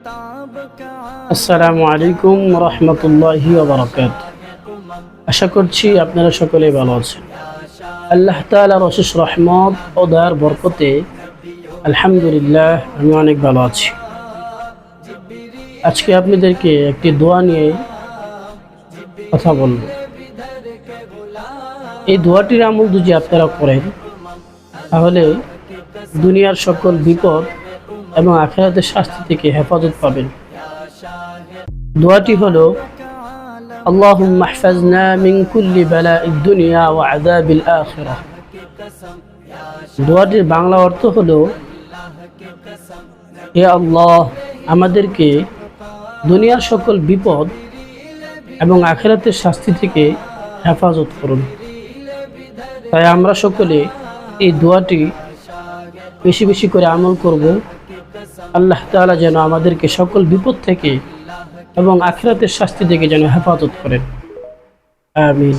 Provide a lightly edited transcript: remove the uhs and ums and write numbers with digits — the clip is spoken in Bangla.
আসসালামু আলাইকুম রহমতুল্লাহি ওয়া বারাকাতুহু। আশা করছি আপনারা সকলেই ভালো আছেন। আল্লাহ তাআলার অশেষ রহমত ও দয়ার বরকতে আলহামদুলিল্লাহ আমি অনেক ভালো আছি। আজকে আপনাদেরকে একটি দোয়া নিয়ে কথা বলব। এই দোয়াটির আমল যদি আপনারা করেন তাহলে দুনিয়ার সকল বিপদ এবং আখিরাতের শাস্তি থেকে হেফাজত পাবেন। দোয়াটি হলো আল্লাহুম্মা ইহফাজনা মিন কুল্লি বালাইদ দুনিয়া ওয়া আযাবিল আখিরাহ। দোয়াটির বাংলা অর্থ হলো, হে আল্লাহ, আমাদেরকে দুনিয়ার সকল বিপদ এবং আখিরাতের শাস্তি থেকে হেফাজত করুন। তাই আমরা সকলে এই দোয়াটি বেশি বেশি করে আমল করব। আল্লাহ তাআলা যেন আমাদেরকে সকল বিপদ থেকে এবং আখিরাতের শাস্তি থেকে যেন হেফাজত করেন। আমিন।